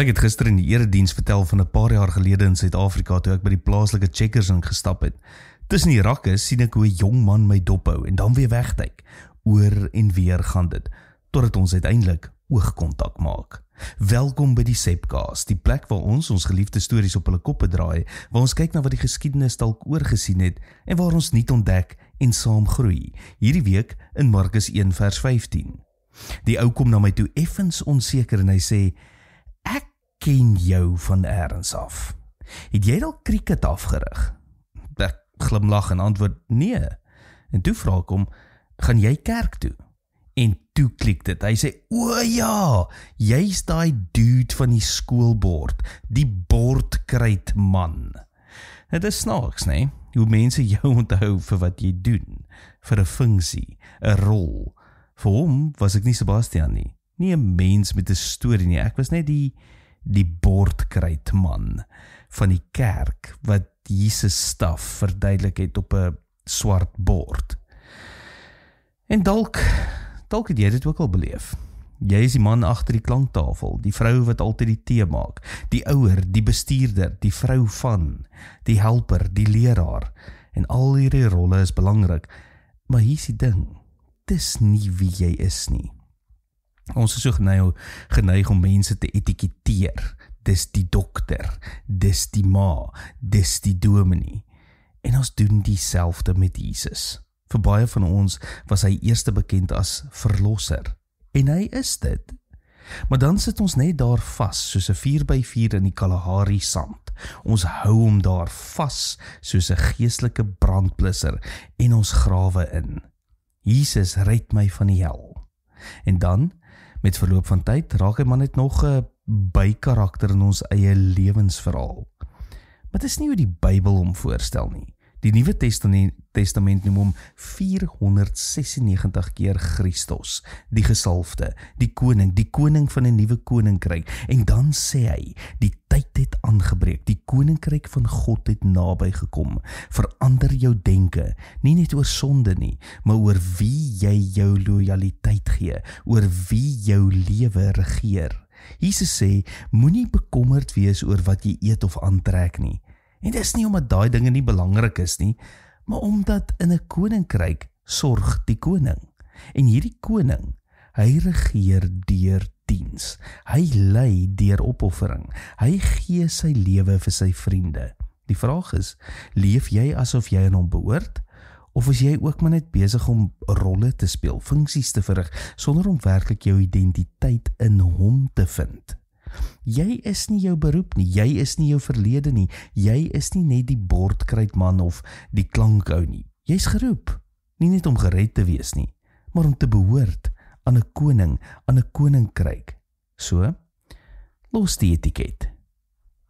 Ek het gister in die erediens vertel van 'n paar jaar gelede in Suid-Afrika toe ek by die plaaslike Checkers ingestap het. Tussen die rakke sien ek hoe 'n jong man my dophou en dan weer wegduik. Oor en weer gaan dit, totdat ons uiteindelik oogkontak maak. Welkom by die Sepcast, die plek waar ons geliefde stories op hulle koppe draai, waar ons kyk na wat die geskiedenis dalk oorgesien het en waar ons nuut ontdek en saam groei. Hierdie week in Markus 1 vers 15. Die ou kom na my toe effens onseker en hy sê, ek ken jou van elders af. Het jy dalk cricket afgerig? Ek glimlag en antwoord, nee. En toe vra ek hom, gaan jy kerk toe? En toe klik dit, hy sê, o ja, jy's daai dude van die skoolbord, die bordkryt man. Het is snaaks, nee, hoe mense jou onthou vir wat jy doen, vir 'n funksie, 'n rol. Vir hom was ek nie Sebastian nie, nie 'n mens met 'n storie nie, ek was net die bordkryt man van die kerk, wat Jesus staf verduidelik het op 'n swart bord. En dalk het jy dit ook al beleef. Jy is die man agter die klanktafel, die vrou wat altyd die tee maak, die ouer, die bestuurder, die vrou van, die helper, die leraar. En al hierdie rolle is belangrik, maar hier is die ding, dis nie wie jy is nie. Ons is so geneig om mense te etiketeer. Dis die dokter, dis die ma, dis die dominee. En ons doen dieselfde met Jesus. Vir baie van ons was hy eerste bekend as verlosser. En hy is dit. Maar dan sit ons net daar vas, soos 'n 4x4 in die Kalahari sand. Ons hou hom daar vas, soos 'n geestelike brandblusser, en ons grawe in. Jesus red my van die hel. En dan, met verloop van tyd, raak hy maar net nog 'n bykarakter in ons eie lewensverhaal. Maar dit is nie hoe die Bybel hom voorstel nie. Die Nuwe Testament noem hom 496 keer Christus, die gesalfde, die koning van 'n nuwe koninkryk. En dan sê hy, die tyd het aangebreek, die koninkryk van God het naby gekom. Verander jou denke, nie net oor sonde nie, maar oor wie jy jou lojaliteit gee, oor wie jou lewe regeer. Jesus sê, moenie bekommerd wees oor wat jy eet of aantrek nie. En dis nie omdat daai dinge nie belangrik is nie, maar omdat in 'n koninkryk sorg die koning. En hierdie koning, hy regeer deur diens. Hy lei deur opoffering. Hy gee sy lewe vir sy vriende. Die vraag is, leef jy asof jy aan hom behoort? Of is jy ook maar net besig om rolle te speel, funksies te verrig, sonder om werklik jou identiteit in hom te vind? Jy is nie jou beroep nie, jy is nie jou verlede nie, jy is nie net die bordkrytman of die klankou nie. Jy's geroep, nie net om gered te wees nie, maar om te behoort aan 'n koning, aan 'n koninkryk. So, los die etiket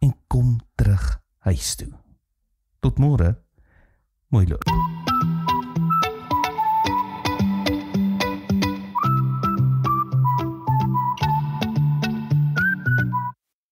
en kom terug huis toe. Tot môre, mooi loop.